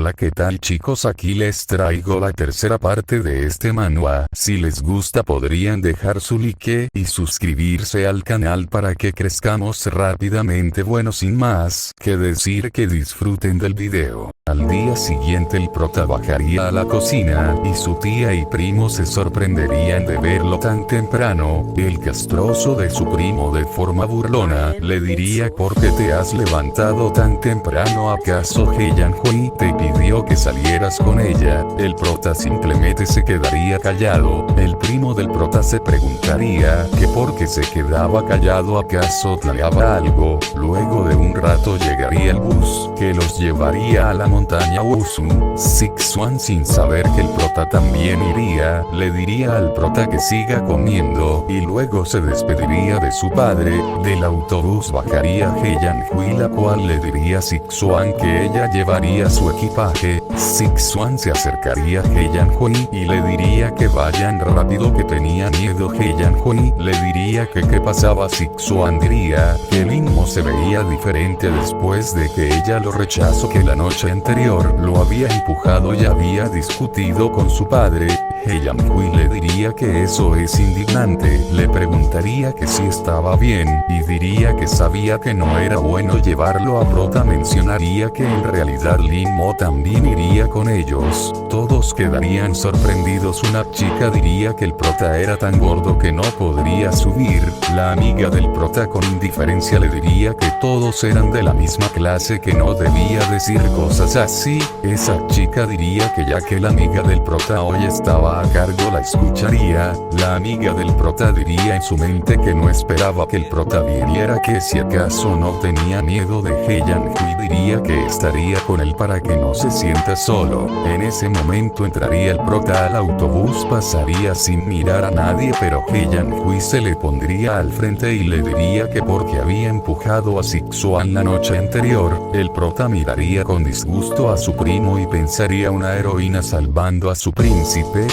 Hola, ¿qué tal chicos? Aquí les traigo la tercera parte de este manhwa. Si les gusta podrían dejar su like y suscribirse al canal para que crezcamos rápidamente. Bueno, sin más que decir, que disfruten del video. Al día siguiente el prota bajaría a la cocina y su tía y primo se sorprenderían de verlo tan temprano. El castroso de su primo, de forma burlona, le diría: ¿por qué te has levantado tan temprano? ¿Acaso Heyan-Hui te pidió que salieras con ella? El prota simplemente se quedaría callado. El primo del prota se preguntaría que por qué se quedaba callado, ¿acaso planeaba algo? Luego de un rato llegaría el bus que los llevaría a la montaña Wusu. Sixuan, sin saber que el prota también iría, le diría al prota que siga comiendo y luego se despediría de su padre. Del autobús bajaría Heyan-Hui, la cual le diría a Sixuan que ella llevaría su equipaje. Sixuan se acercaría a Heyan-Hui y le diría que vayan rápido, que tenía miedo. Heyan-Hui le diría que qué pasaba. Sixuan diría que el Inmo se veía diferente después de que ella lo rechazó, que la noche anterior lo había empujado y había discutido con su padre. Heyan-Hui le diría que eso es indignante, le preguntaría que si estaba bien y diría que sabía que no era bueno llevarlo a prota. Mencionaría que en realidad Lin Mo también iría con ellos. Todos quedarían sorprendidos. Una chica diría que el prota era tan gordo que no podría subir. La amiga del prota con indiferencia le diría que todos eran de la misma clase, que no debía decir cosas así. Esa chica diría que ya que la amiga del prota hoy estaba a cargo, la escucharía. La amiga del prota diría en su mente que no esperaba que el prota viniera, que si acaso no tenía miedo de Heyan-Hui, diría que estaría con él para que no se sienta solo. En ese momento entraría el prota al autobús, pasaría sin mirar a nadie, pero Heyan-Hui se le pondría al frente y le diría que porque había empujado a Sixuan la noche anterior. El prota miraría con disgusto a su primo y pensaría: una heroína salvando a su príncipe.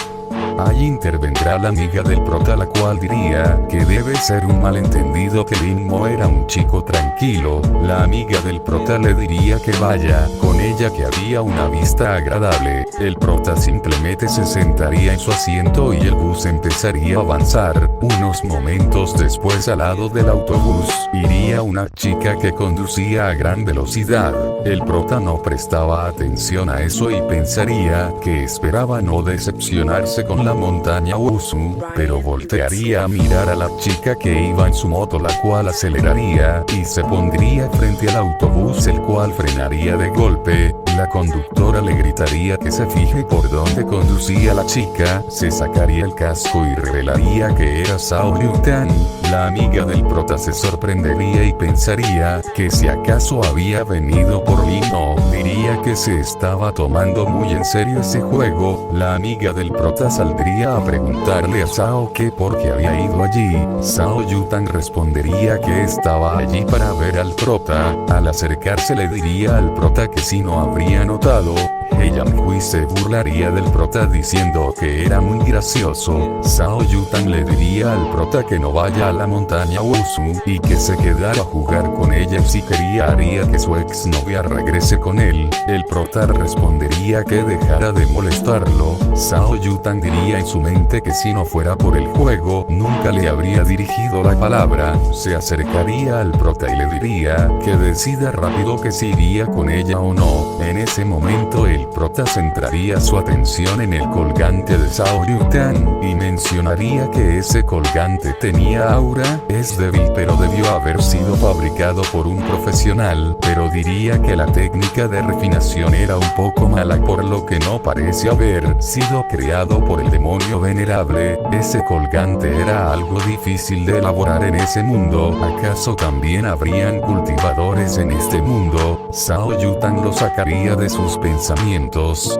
Ahí intervendrá la amiga del prota, la cual diría que debe ser un malentendido, que Lin Mo era un chico tranquilo. La amiga del prota le diría que vaya con ella, que había una vista agradable. El prota simplemente se sentaría en su asiento y el bus empezaría a avanzar. Unos momentos después, al lado del autobús iría una chica que conducía a gran velocidad. El prota no prestaba atención a eso y pensaría que esperaba no decepcionarse con la montaña Wusu, pero voltearía a mirar a la chica que iba en su moto, la cual aceleraría y se pondría frente al autobús, el cual frenaría de golpe. La conductora le gritaría que se fije por dónde conducía la chica, se sacaría el casco y revelaría que era Zhao Yutan. La amiga del prota se sorprendería y pensaría que si acaso había venido por Lin Mo, diría que se estaba tomando muy en serio ese juego. La amiga del prota saldría a preguntarle a Zhao que por qué había ido allí. Zhao Yutan respondería que estaba allí para ver al prota. Al acercarse le diría al prota que si no habría notado. Heyan-Hui se burlaría del prota diciendo que era muy gracioso. Zhao Yutan le diría al prota que no vaya a la montaña Wusu y que se quedara a jugar con ella, y si quería haría que su exnovia regrese con él. El prota respondería que dejara de molestarlo. Zhao Yutan diría en su mente que si no fuera por el juego, nunca le habría dirigido la palabra. Se acercaría al prota y le diría que decida rápido que si iría con ella o no. En ese momento el prota centraría su atención en el colgante de Zhao Yutan y mencionaría que ese colgante tenía aura. Es débil, pero debió haber sido fabricado por un profesional, pero diría que la técnica de refinación era un poco mala, por lo que no parece haber sido creado por el demonio venerable. Ese colgante era algo difícil de elaborar en ese mundo. ¿Acaso también habrían cultivadores en este mundo? Zhao Yutan lo sacaría de sus pensamientos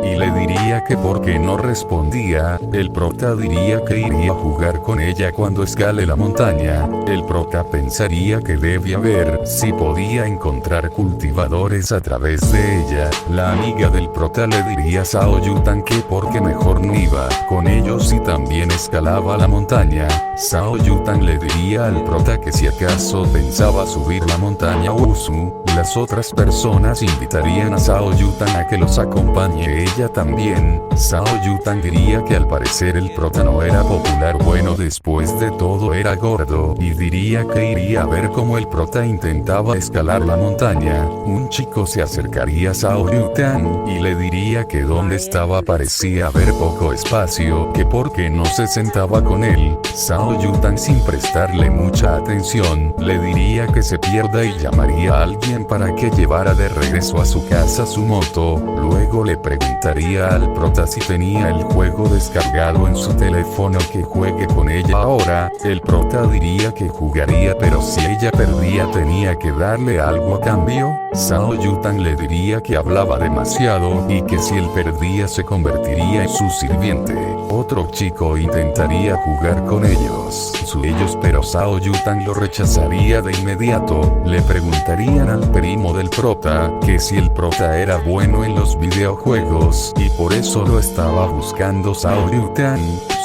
y le diría que porque no respondía. El prota diría que iría a jugar con ella cuando escale la montaña. El prota pensaría que debía ver si podía encontrar cultivadores a través de ella. La amiga del prota le diría a Zhao Yutan que porque mejor no iba con ellos y también escalaba la montaña. Zhao Yutan le diría al prota que si acaso pensaba subir la montaña Wusu, las otras personas invitarían a Zhao Yutan a que los acompañara acompañe ella también. Sao Yutan diría que al parecer el prota no era popular, bueno, después de todo era gordo, y diría que iría a ver cómo el prota intentaba escalar la montaña. Un chico se acercaría a Sao Yutan y le diría que donde estaba parecía haber poco espacio, que por qué no se sentaba con él. Sao Yutan, sin prestarle mucha atención, le diría que se pierda y llamaría a alguien para que llevara de regreso a su casa su moto. Luego le preguntaría al prota si tenía el juego descargado en su teléfono, que juegue con ella ahora. El prota diría que jugaría, pero si ella perdía tenía que darle algo a cambio. Sao Yutan le diría que hablaba demasiado y que si él perdía se convertiría en su sirviente. Otro chico intentaría jugar con ellos, pero Sao Yutan lo rechazaría de inmediato. Le preguntarían al primo del prota que si el prota era bueno en los videojuegos y por eso lo estaba buscando Sao Yutan.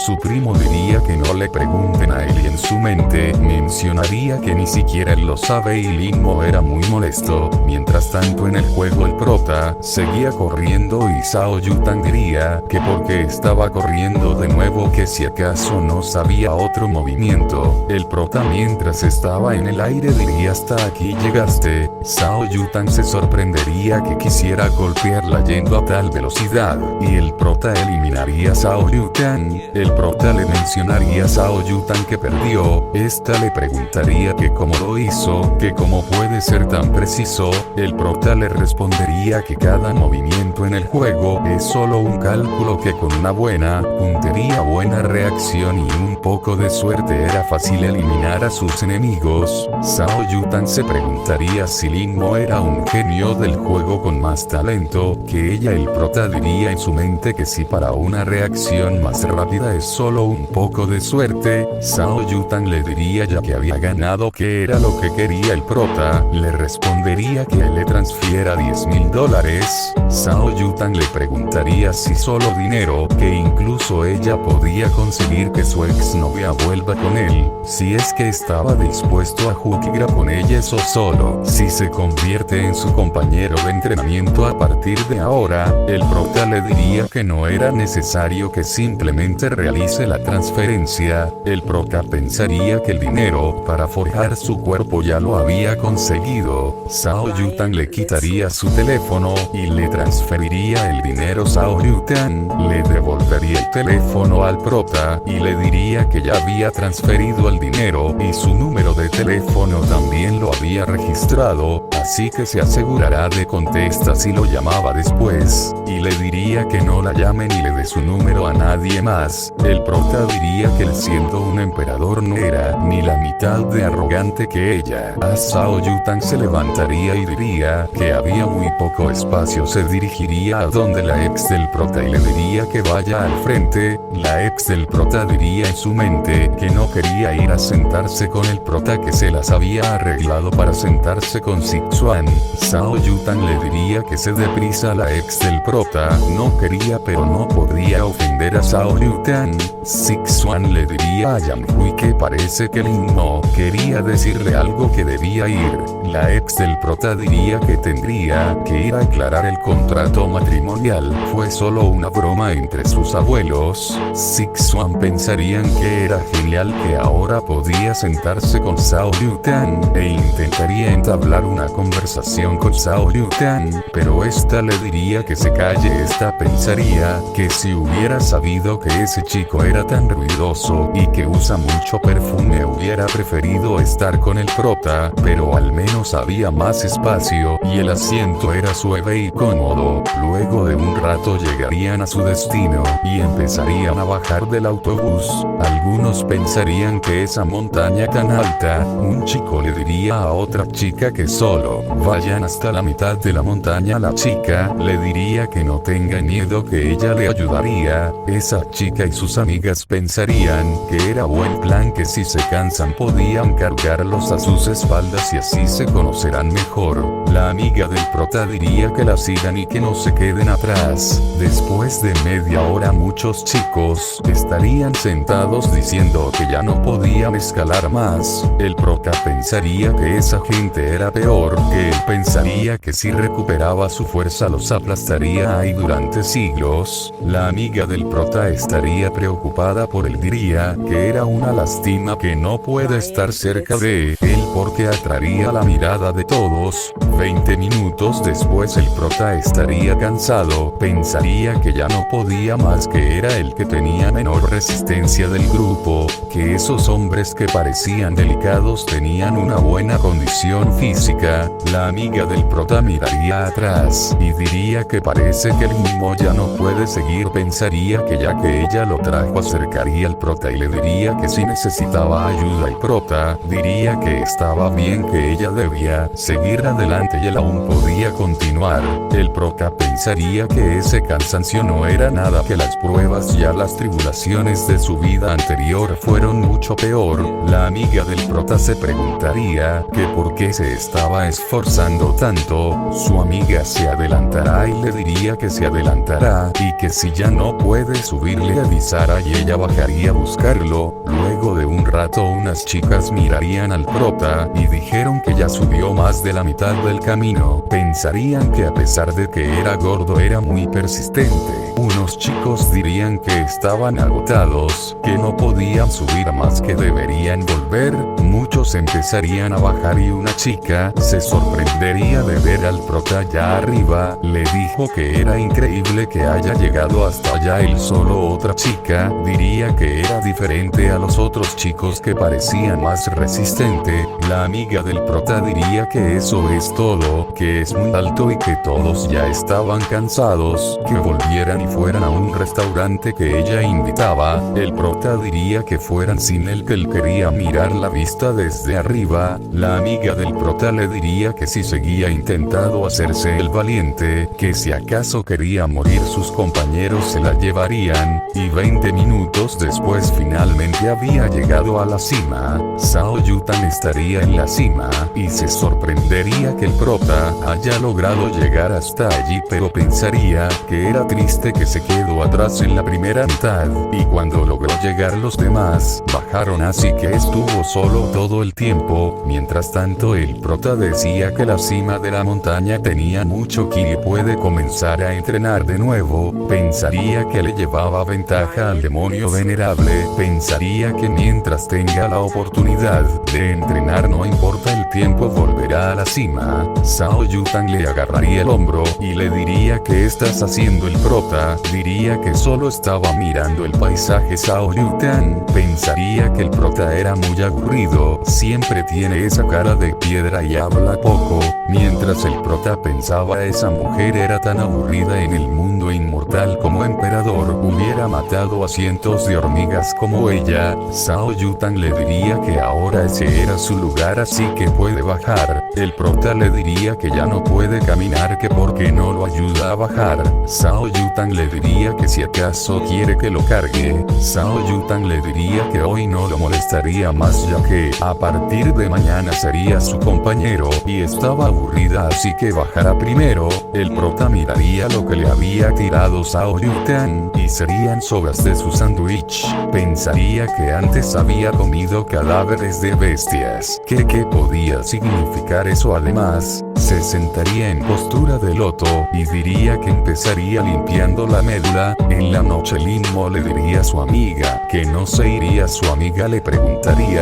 Su primo diría que no le pregunten a él y en su mente mencionaría que ni siquiera él lo sabe, y Linmo era muy molesto. Mientras tanto en el juego el prota seguía corriendo y Sao Yutan diría que porque estaba corriendo de nuevo, que si acaso no sabía otro movimiento. El prota mientras estaba en el aire diría: hasta aquí llegaste. Sao Yutan se sorprendería que quisiera golpearla yendo a tal velocidad, y el prota eliminaría a Sao Yutan. El prota le mencionaría a Sao Yutan que perdió. Esta le preguntaría que cómo lo hizo, que cómo puede ser tan preciso. El prota le respondería que cada movimiento en el juego es solo un cálculo, que con una buena puntería, buena reacción y un poco de suerte era fácil eliminar a sus enemigos. Sao Yutan se preguntaría si Linmo era un genio del juego con más talento que ella. El prota diría en su mente que si para una reacción más rápida es solo un poco de suerte. Sao Yutan le diría, ya que había ganado, que era lo que quería. El prota le respondería que le transfiera $10,000. Sao Yutan le preguntaría si solo dinero, que incluso ella podía conseguir que su exnovia vuelva con él, si es que estaba dispuesto a jugar con ella, eso solo si se convierte en su compañero de entrenamiento a partir de ahora. El prota le diría que no era necesario, que simplemente realice la transferencia. El prota pensaría que el dinero para forjar su cuerpo ya lo había conseguido. Sao Yutan le quitaría su teléfono y le transferiría el dinero. Sao Yutan le devolvería el teléfono al prota y le diría que ya había transferido el dinero y su número de teléfono también lo había registrado, así que se asegurará de contestar si lo llamaba después, y le diría que no la llame ni le dé su número a nadie más. El prota diría que él, siendo un emperador, no era ni la mitad de arrogante que ella. A Sao Yutan se levantaría y diría que había muy poco espacio. Se dirigiría a donde la ex del prota y le diría que vaya al frente. La ex del prota diría en su mente que no quería ir a sentarse con el prota, que se las había arreglado para sentarse con Sixuan. Sao Yutan le diría que se dé prisa. La ex del prota no quería, pero no podría ofender a Sao Yutan. Sixuan le diría a Yamhui que parece que Linmo quería decirle algo, que debía ir. La ex del prota diría que tendría que ir a aclarar el contrato matrimonial, fue solo una broma entre sus abuelos. Sixuan pensarían que era genial que ahora podía sentarse con Sao Yutan e intentaría entablar una conversación con Sao Yutan, pero esta le diría que se calle. Esta pensaría que si hubiera sabido que ese chico era tan ruidoso y que usa mucho perfume, hubiera preferido estar con el prota, pero al menos había más espacio y el asiento era suave y cómodo. Luego de un rato llegarían a su destino y empezarían a bajar del autobús. Algunos pensarían que esa montaña tan alta. Un chico le diría a otra chica que solo vayan hasta la mitad de la montaña. La chica le diría que no tenga miedo, que ella le ayudaría. Esa chica y sus amigas pensarían que era buen plan, que si se cansan podían cargarlos a sus espaldas y así se conocerán mejor. La amiga del prota diría que la sigan y que no se queden atrás. atrás. Después de media hora muchos chicos estarían sentados diciendo que ya no podían escalar más. El prota pensaría que esa gente era peor que él. Pensaría que si recuperaba su fuerza los aplastaría ahí durante siglos. La amiga del prota estaría preocupada por él. Diría que era una lástima que no puede estar cerca de él porque atraería la mirada de todos. 20 minutos después el prota estaría cansado. Pensaría que ya no podía más, que era el que tenía menor resistencia del grupo, que esos hombres que parecían delicados tenían una buena condición física. La amiga del prota miraría atrás y diría que parece que el mismo ya no puede seguir. Pensaría que ya que ella lo trajo acercaría al prota y le diría que si necesitaba ayuda. El prota diría que estaba bien, que ella debía seguir adelante y él aún podía continuar. El prota pensaría que ese cansancio no era nada, que las pruebas y las tribulaciones de su vida anterior fueron mucho peor. La amiga del prota se preguntaría que por qué se estaba esforzando tanto. Su amiga se adelantará y le diría que se adelantará y que si ya no puede subir le avisara y ella bajaría a buscarlo. Luego de un rato unas chicas mirarían al prota y dijeron que ya subió más de la mitad del camino. Pensarían que a pesar de que era gordo era muy persistente. Unos chicos dirían que estaban agotados, que no podían subir más, que deberían volver. Muchos empezarían a bajar y una chica se sorprendería de ver al prota ya arriba. Le dijo que era increíble que haya llegado hasta allá él solo. Otra chica diría que era diferente a los otros chicos, que parecían más resistente. La amiga del prota diría que eso es todo, que es muy alto y que todos ya estaban cansados, que volvieran y fueran a un restaurante que ella invitaba. El prota diría que fueran sin él, que él quería mirar la vista desde arriba. La amiga del prota le diría que si seguía intentando hacerse el valiente, que si acaso quería morir sus compañeros se la llevarían. Y 20 minutos después finalmente había llegado a la cima. Zhao Yutan estaría en la cima y se sorprendería que el prota haya logrado llegar hasta allí, pero pensaría que era triste que se quedó atrás en la primera mitad, y cuando logró llegar los demás bajaron, así que estuvo solo todo el tiempo. Mientras tanto el prota decía que la cima de la montaña tenía mucho ki y puede comenzar a entrenar de nuevo. Pensaría que le llevaba ventaja al demonio venerable. Pensaría que mientras tenga la oportunidad de entrenar, no importa el tiempo, volverá a la cima. Zhao Yutan le agarraría el hombro y le diría: ¿qué estás haciendo? El prota diría que solo estaba mirando el paisaje. Zhao Yutan pensaría que el prota era muy aburrido, siempre tiene esa cara de piedra y habla poco. Mientras el prota pensaba, esa mujer era tan aburrida, en el mundo inmortal como emperador hubiera matado a cientos de hormigas como ella. Zhao Yutan le diría que ahora ese era su lugar, así que puede bajar. El prota le diría que ya no puede caminar, que porque no lo ayuda a bajar. Zhao Yutan le diría que si acaso quiere que lo cargue. Zhao Yutan le diría que hoy no lo molestaría más, ya que a partir de mañana sería su compañero y estaba aburrida, así que bajará primero. El prota miraría lo que le había tirado Zhao Yutan y serían sobras de su sándwich. Pensaría que antes había comido cadáveres de bestias. ¿Qué podía significar eso? Además, se sentaría en postura de loto y diría que empezaría limpiando la médula. En la noche Linmo le diría a su amiga que no se iría. Su amiga le preguntaría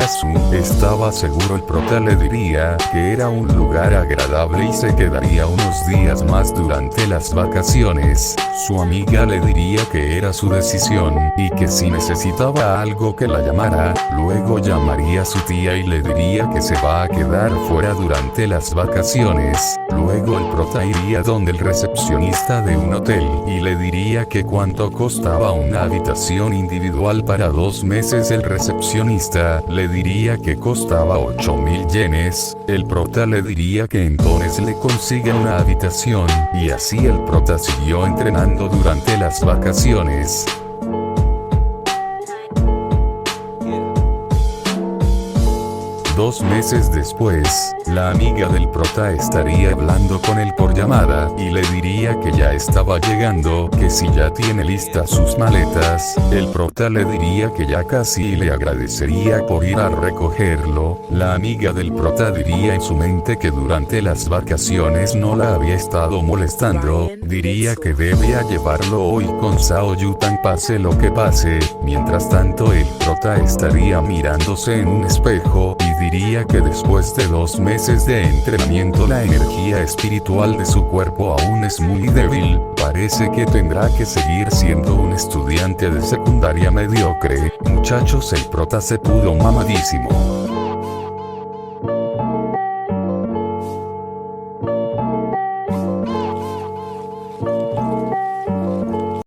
estaba seguro. El prota le diría que era un lugar agradable y se quedaría unos días más durante las vacaciones. Su amiga le diría que era su decisión y que si necesitaba algo que la llamara. Luego llamaría a su tía y le diría que se va a quedar fuera durante las vacaciones. Luego el prota iría donde el recepcionista de un hotel y le diría que cuánto costaba una habitación individual para 2 meses. El recepcionista le diría que costaba 8.000 yenes. El prota le diría que entonces le consigue una habitación, y así el prota siguió entrenando durante las vacaciones. 2 meses después, la amiga del prota estaría hablando con él por llamada y le diría que ya estaba llegando, que si ya tiene listas sus maletas. El prota le diría que ya casi y le agradecería por ir a recogerlo. La amiga del prota diría en su mente que durante las vacaciones no la había estado molestando, diría que debía llevarlo hoy con Sao Yutan pase lo que pase. Mientras tanto el prota estaría mirándose en un espejo y diría que después de 2 meses de entrenamiento la energía espiritual de su cuerpo aún es muy débil, parece que tendrá que seguir siendo un estudiante de secundaria mediocre. Muchachos, el prota se puso mamadísimo.